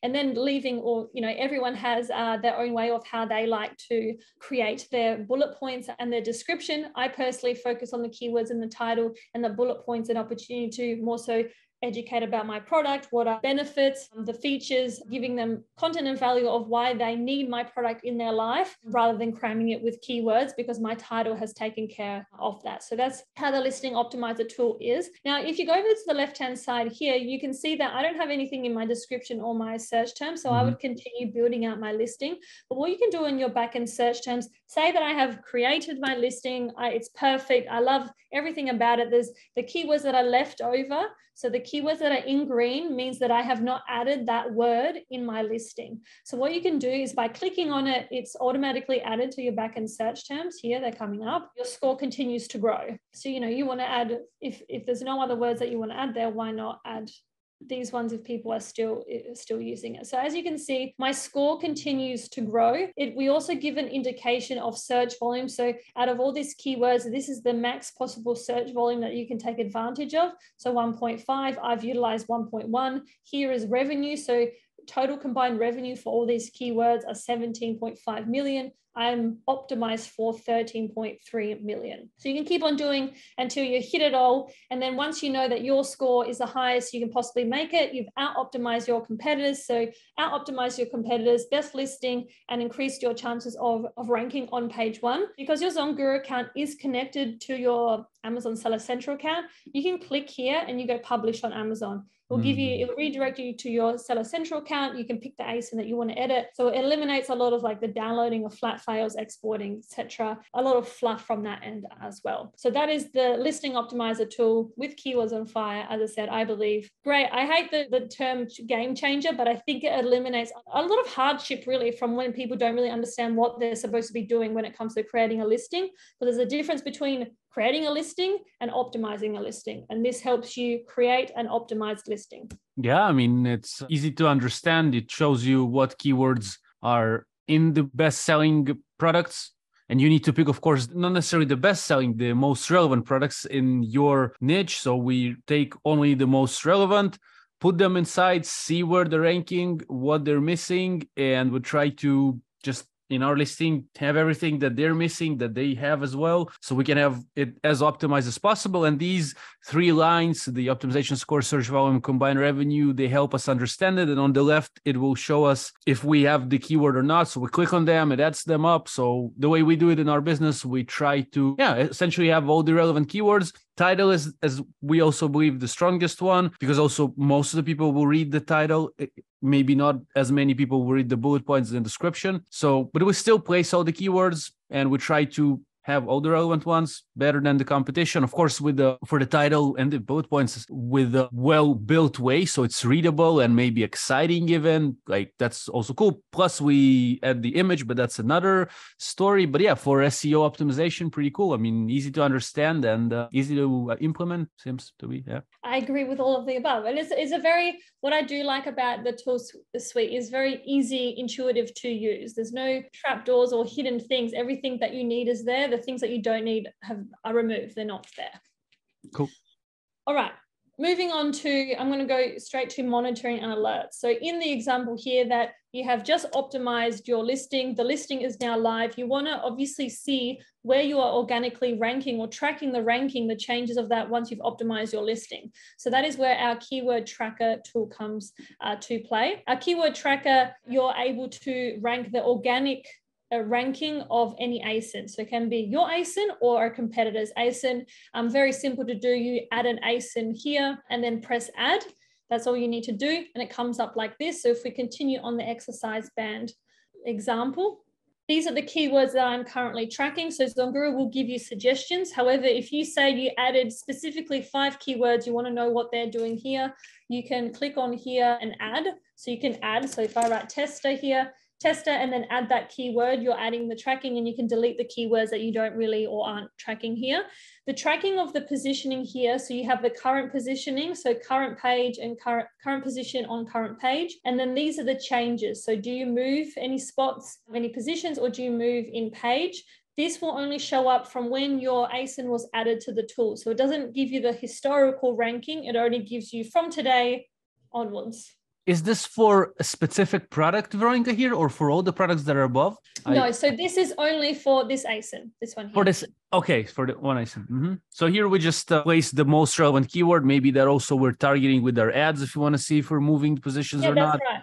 and then leaving, or, everyone has their own way of how they like to create their bullet points and their description. I personally focus on the keywords in the title and the bullet points, an opportunity to more so educate about my product, what are benefits, the features, giving them content and value of why they need my product in their life, rather than cramming it with keywords, because my title has taken care of that. So that's how the listing optimizer tool is. Now, if you go over to the left-hand side here, you can see that I don't have anything in my description or my search terms. So I would continue building out my listing. But what you can do in your backend search terms, say that I have created my listing. It's perfect. I love everything about it. There's the keywords that are left over. So the keywords that are in green means that I have not added that word in my listing. So what you can do is by clicking on it, it's automatically added to your backend search terms. Here, they're coming up. Your score continues to grow. So, you want to add, if there's no other words that you want to add there, why not add these ones if people are still using it. So as you can see, my score continues to grow. We also give an indication of search volume. So out of all these keywords, this is the max possible search volume that you can take advantage of. So 1.5, I've utilized 1.1. Here is revenue. So total combined revenue for all these keywords are 17.5 million. I'm optimized for 13.3 million. So you can keep on doing until you hit it all. And then once you know that your score is the highest you can possibly make it, you've out-optimized your competitors. So out-optimize your competitors, best listing, and increased your chances of ranking on page one. Because your ZonGuru account is connected to your Amazon Seller Central account, you can click here and you go publish on Amazon. It'll redirect you to your Seller Central account. You can pick the ASIN that you want to edit. So it eliminates a lot of like the downloading of flat files, exporting, etc. A lot of fluff from that end as well. So that is the listing optimizer tool with keywords on fire. As I said, I believe great. I hate the term game changer, but I think it eliminates a lot of hardship really from when people don't really understand what they're supposed to be doing when it comes to creating a listing. But there's a difference between creating a listing and optimizing a listing. And this helps you create an optimized listing. Yeah, I mean, it's easy to understand. It shows you what keywords are in the best-selling products. And you need to pick, of course, not necessarily the best-selling, the most relevant products in your niche. So we take only the most relevant, put them inside, see where they're ranking, what they're missing, and we try to just in our listing have everything that they're missing that they have as well, so we can have it as optimized as possible. And these three lines, the optimization score, search volume, combined revenue, they help us understand it. And on the left it will show us if we have the keyword or not, so we click on them, it adds them up. So the way we do it in our business, we try to essentially have all the relevant keywords. Title is, as we also believe, the strongest one, because also most of the people will read the title. Maybe not as many people will read the bullet points in the description. So, but we still place all the keywords and we try to have all the relevant ones better than the competition. Of course, for the title and the bullet points with a well-built way, so it's readable and maybe exciting even. Like that's also cool. Plus we add the image, but that's another story. But yeah, for SEO optimization, pretty cool. I mean, easy to understand and easy to implement, seems to be. Yeah, I agree with all of the above. And it's a very, what I do like about the tool suite is very easy, intuitive to use. There's no trapdoors or hidden things. Everything that you need is there. The things that you don't need are removed. They're not there. Cool. All right. Moving on to, I'm going to go straight to monitoring and alerts. So in the example here that you have just optimized your listing, the listing is now live. You want to obviously see where you are organically ranking or tracking the ranking, the changes of that once you've optimized your listing. So that is where our keyword tracker tool comes to play. Our keyword tracker, you're able to rank the organic ranking of any ASIN. So it can be your ASIN or a competitor's ASIN. Very simple to do. You add an ASIN here and then press add. That's all you need to do. And it comes up like this. So if we continue on the exercise band example, these are the keywords that I'm currently tracking. So ZonGuru will give you suggestions. However, if you say you added specifically 5 keywords, you want to know what they're doing here, you can click on here and add. So you can add. So if I write tester here, tester, and then add that keyword, you're adding the tracking, and you can delete the keywords that you don't really or aren't tracking here. The tracking of the positioning here, so you have the current positioning, so current page and current position on current page. And then these are the changes. So do you move any spots, any positions, or do you move in page? This will only show up from when your ASIN was added to the tool. So it doesn't give you the historical ranking. It only gives you from today onwards. Is this for a specific product, Veronica, here, or for all the products that are above? No, so this is only for this ASIN, this one here. For this, okay, for the one ASIN. So here we just place the most relevant keyword. Maybe that also we're targeting with our ads if you want to see if we're moving positions or not. Right.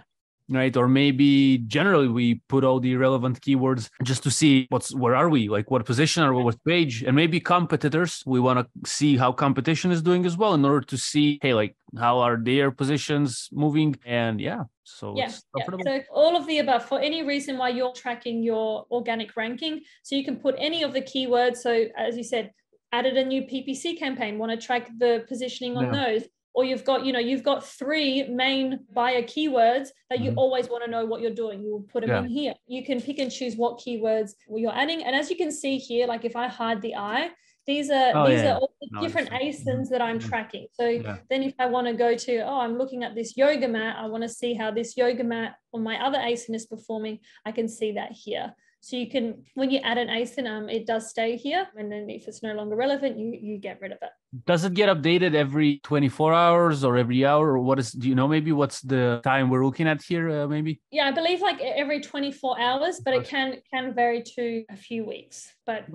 Right, or maybe generally we put all the relevant keywords just to see where are we, like what position are we, what page, and maybe competitors. We want to see how competition is doing as well in order to see, hey, like how are their positions moving, and so it's profitable. So all of the above, for any reason why you're tracking your organic ranking, so you can put any of the keywords. So as you said, added a new PPC campaign, want to track the positioning on those. Or you've got 3 main buyer keywords that you always want to know what you're doing. You will put them in here. You can pick and choose what keywords you're adding. And as you can see here, like if I hide the eye, these are all the different ASINs that I'm tracking. So then if I want to go to, I'm looking at this yoga mat, I want to see how this yoga mat on my other ASIN is performing, I can see that here. So you can, when you add an ASIN, it does stay here. And then if it's no longer relevant, you get rid of it. Does it get updated every 24 hours or every hour? Or do you know maybe what's the time we're looking at here maybe? Yeah, I believe like every 24 hours, but it can vary to a few weeks. But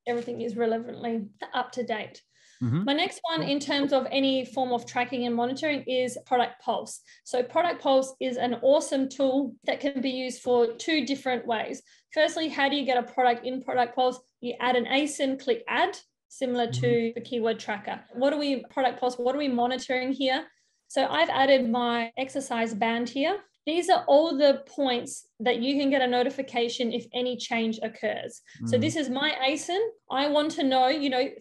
everything is relevantly up to date. My next one in terms of any form of tracking and monitoring is Product Pulse. So Product Pulse is an awesome tool that can be used for 2 different ways. Firstly, how do you get a product in Product Pulse? You add an ASIN, click add, similar to the keyword tracker. Product Pulse, what are we monitoring here? So I've added my exercise band here. These are all the points that you can get a notification if any change occurs. So this is my ASIN. I want to know,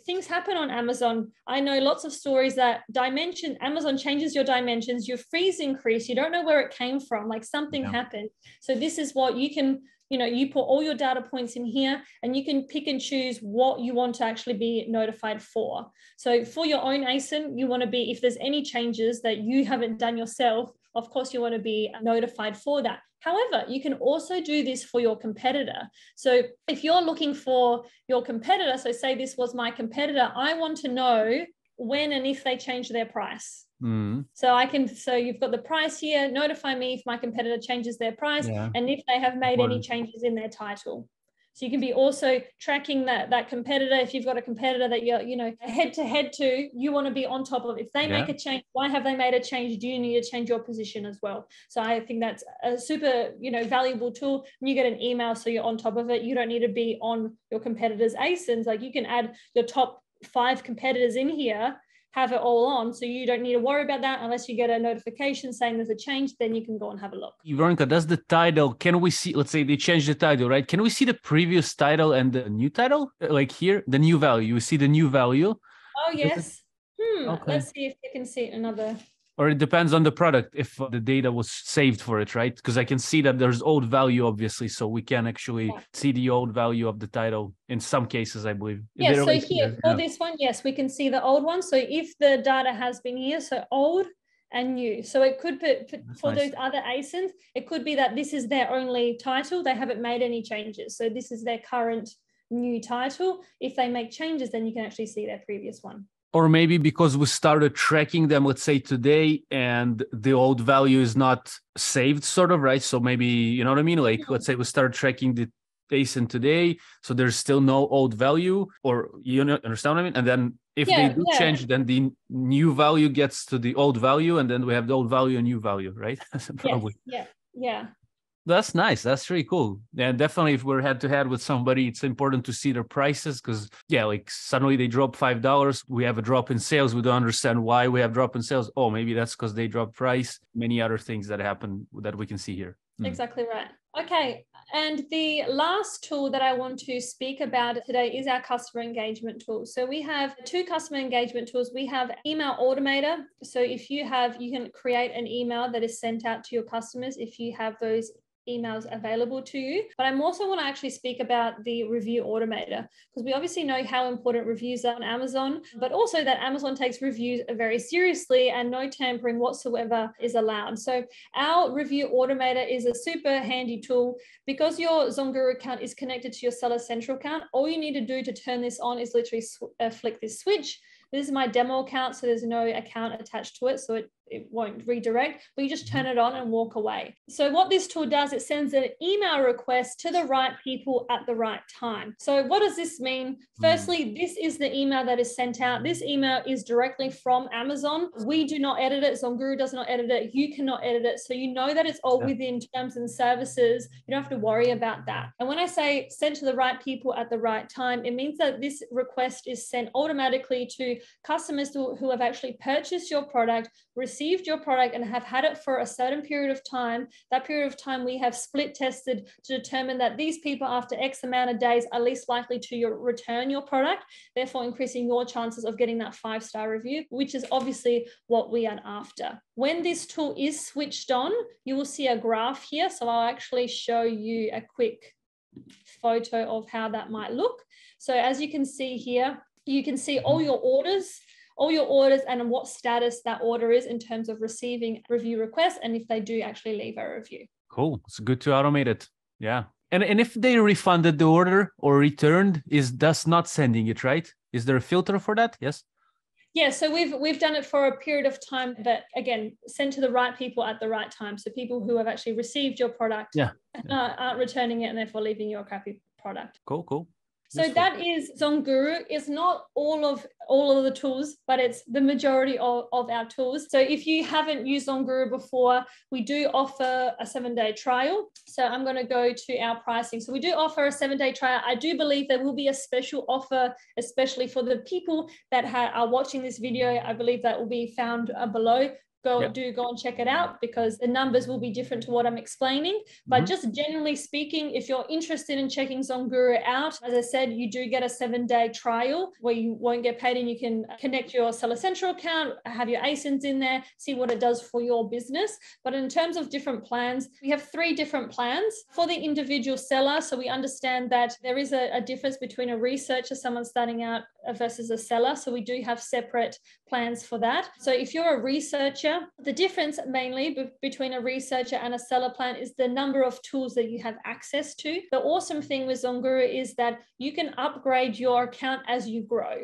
things happen on Amazon. I know lots of stories that Amazon changes your dimensions, your fees increase, you don't know where it came from, like something happened. So this is what you can, you put all your data points in here and you can pick and choose what you want to actually be notified for. So for your own ASIN, you want to be, if there's any changes that you haven't done yourself, of course, you want to be notified for that. However, you can also do this for your competitor. So if you're looking for your competitor, so say this was my competitor, I want to know when and if they change their price. So you've got the price here, notify me if my competitor changes their price and if they have made any changes in their title. So you can be also tracking that competitor. If you've got a competitor that you're, head to head to, you want to be on top of. If they make a change, why have they made a change? Do you need to change your position as well? So I think that's a super, valuable tool. And you get an email, so you're on top of it. You don't need to be on your competitors' ASINs. Like you can add your top 5 competitors in here, have it all on, so you don't need to worry about that unless you get a notification saying there's a change, then you can go and have a look. Veronica, does the title, can we see, let's say they changed the title, right? Can we see the previous title and the new title? Like here, the new value, you see the new value? Oh, yes. Let's see if you can see another. Or it depends on the product, if the data was saved for it, right? Because I can see that there's old value, obviously, so we can actually see the old value of the title in some cases, I believe. Yeah, so here, for this one, yes, we can see the old one. So if the data has been here, so old and new. So it could be, for those other ASINs, it could be that this is their only title. They haven't made any changes. So this is their current new title. If they make changes, then you can actually see their previous one. Or maybe because we started tracking them, let's say today, and the old value is not saved, sort of, right? So maybe, you know what I mean? Like, let's say we start tracking the ASIN today, so there's still no old value, or you understand what I mean? And then if they do change, then the new value gets to the old value, and then we have the old value and new value, right? Probably. Yeah. That's nice. That's really cool. And definitely if we're head to head with somebody, it's important to see their prices because, like suddenly they drop $5. We have a drop in sales. We don't understand why we have drop in sales. Oh, maybe that's because they dropped price. Many other things that happen that we can see here. Exactly right. Okay. And the last tool that I want to speak about today is our customer engagement tool. So we have 2 customer engagement tools. We have Email Automator. So if you can create an email that is sent out to your customers if you have those emails available to you. But I also want to actually speak about the Review Automator because we obviously know how important reviews are on Amazon, but also that Amazon takes reviews very seriously and no tampering whatsoever is allowed. So our Review Automator is a super handy tool because your ZonGuru account is connected to your Seller Central account. All you need to do to turn this on is literally flick this switch. This is my demo account, so there's no account attached to it. So it it won't redirect, but you just turn it on and walk away. So what this tool does, it sends an email request to the right people at the right time. So what does this mean? Firstly, this is the email that is sent out. This email is directly from Amazon. We do not edit it. ZonGuru does not edit it. You cannot edit it. So you know that it's all within terms and services. You don't have to worry about that. And when I say sent to the right people at the right time, it means that this request is sent automatically to customers who have actually purchased your product, received your product, and have had it for a certain period of time. That period of time we have split tested to determine that these people after X amount of days are least likely to return your product, therefore increasing your chances of getting that 5-star review, which is obviously what we are after. When this tool is switched on, you will see a graph here. So I'll actually show you a quick photo of how that might look. So as you can see here, you can see all your orders and what status that order is in terms of receiving review requests and if they do actually leave a review. Cool. It's good to automate it. Yeah. And if they refunded the order or returned, is thus not sending it, right? Is there a filter for that? Yes. Yeah, so we've done it for a period of time, but again, sent to the right people at the right time. So people who have actually received your product aren't returning it and therefore leaving you a crappy product. Cool. So that is ZonGuru. It's not all of the tools, but it's the majority of our tools. So if you haven't used ZonGuru before, we do offer a 7-day trial. So I'm going to go to our pricing. So we do offer a 7-day trial. I do believe there will be a special offer, especially for the people that are watching this video. I believe that will be found below. Go and check it out because the numbers will be different to what I'm explaining. But just generally speaking, if you're interested in checking ZonGuru out, as I said, you do get a 7-day trial where you won't get paid and you can connect your Seller Central account, have your ASINs in there, see what it does for your business. But in terms of different plans, we have 3 different plans for the individual seller. So we understand that there is a difference between a researcher, someone starting out, versus a seller. So we do have separate plans for that. So if you're a researcher, the difference mainly between a researcher and a seller plan is the number of tools that you have access to. The awesome thing with ZonGuru is that you can upgrade your account as you grow.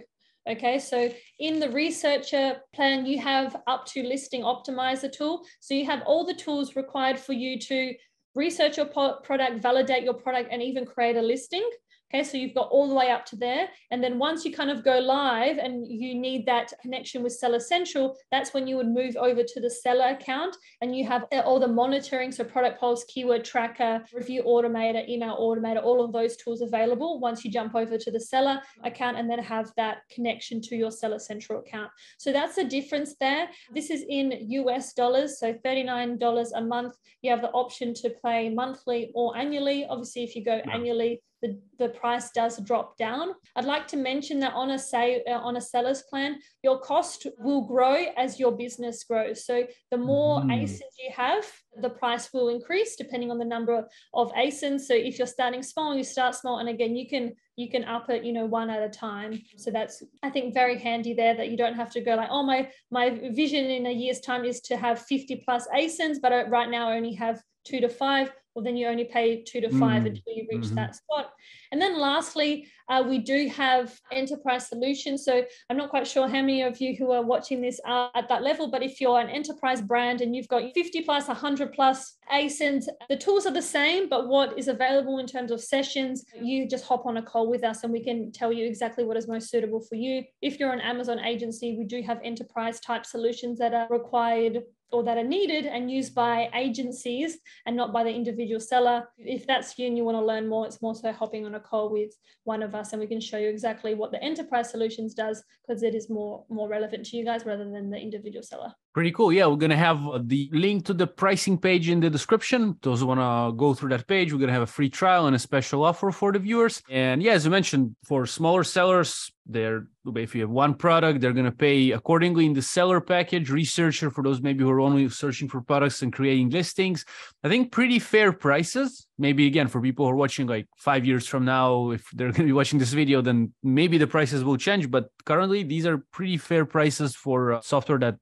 Okay, so in the researcher plan, you have up to listing optimizer tool. So you have all the tools required for you to research your product, validate your product, and even create a listing. Okay, so you've got all the way up to there. And then once you kind of go live and you need that connection with Seller Central, that's when you would move over to the seller account and you have all the monitoring. So product pulse, keyword tracker, review automator, email automator, all of those tools available once you jump over to the seller account and then have that connection to your Seller Central account. So that's the difference there. This is in US dollars, so $39 a month. You have the option to pay monthly or annually. Obviously, if you go annually, the price does drop down. I'd like to mention that on a seller's plan, your cost will grow as your business grows. So the more ASINs you have, the price will increase depending on the number of ASINs. So if you're starting small, you start small, and again, you can up it, one at a time. So that's, I think, very handy there that you don't have to go like, oh, my vision in a year's time is to have 50 plus ASINs, but right now I only have 2 to 5. Well, then you only pay 2 to 5 until you reach that spot. And then lastly, we do have enterprise solutions. So I'm not quite sure how many of you who are watching this are at that level, but if you're an enterprise brand and you've got 50 plus, 100 plus ASINs, the tools are the same, but what is available in terms of sessions, you just hop on a call with us and we can tell you exactly what is most suitable for you. If you're an Amazon agency, we do have enterprise type solutions that are required or that are needed and used by agencies and not by the individual seller. If that's you and you want to learn more, it's more so hopping on a call with one of us and we can show you exactly what the enterprise solutions does because it is more relevant to you guys rather than the individual seller. Pretty cool. Yeah, we're going to have the link to the pricing page in the description. Those who want to go through that page, we're going to have a free trial and a special offer for the viewers. And yeah, as I mentioned, for smaller sellers, if you have one product, they're going to pay accordingly in the seller package. Researcher, for those maybe who are only searching for products and creating listings, I think pretty fair prices. Maybe again, for people who are watching like 5 years from now, if they're going to be watching this video, then maybe the prices will change. But currently, these are pretty fair prices for software that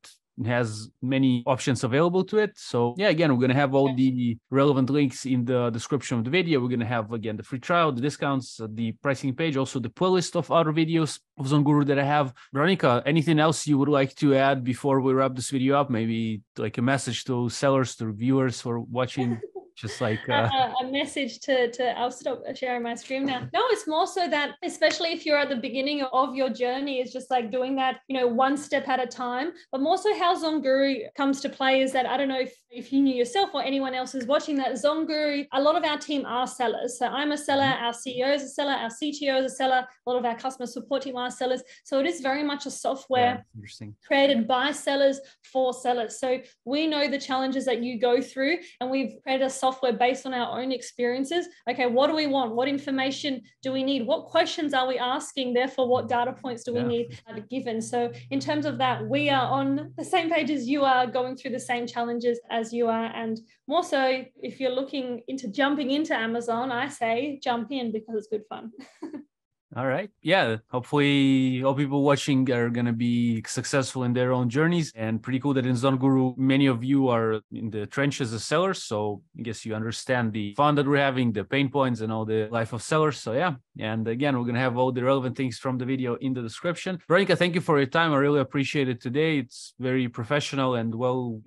has many options available to it. So yeah, again, we're going to have all the relevant links in the description of the video. We're going to have, again, the free trial, the discounts, the pricing page, also the playlist of other videos of ZonGuru that I have. Veronica, anything else you would like to add before we wrap this video up? Maybe like a message to sellers, to viewers who are watching? Just like a message to I'll stop sharing my screen now. No, it's more so that, especially if you're at the beginning of your journey, is just like doing that, one step at a time. But more so how ZonGuru comes to play is that, I don't know if you knew yourself or anyone else is watching, that ZonGuru, a lot of our team are sellers. So I'm a seller, our CEO is a seller, our CTO is a seller, a lot of our customer support team are sellers. So it is very much a software created by sellers for sellers. So we know the challenges that you go through, and we've created a software based on our own experiences. Okay, what do we want? What information do we need? What questions are we asking? Therefore, what data points do we need given? So in terms of that, we are on the same page as you are, going through the same challenges as you are. And more so, if you're looking into jumping into Amazon, I say jump in, because it's good fun. All right. Yeah. Hopefully all people watching are going to be successful in their own journeys. And pretty cool that in ZonGuru, many of you are in the trenches as sellers. So I guess you understand the fun that we're having, the pain points and all the life of sellers. So yeah. And again, we're going to have all the relevant things from the video in the description. Veronica, thank you for your time. I really appreciate it today. It's very professional and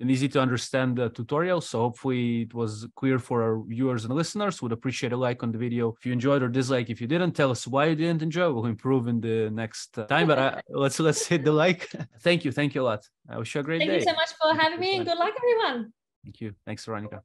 easy to understand the tutorial. So hopefully it was clear for our viewers and listeners. Would appreciate a like on the video if you enjoyed, or dislike if you didn't. Tell us why you didn't enjoy. We'll improve in the next time. But let's hit the like. Thank you a lot. I wish you a great day. Thank you so much for having me, and good luck, everyone. Thank you. Thanks, Veronica.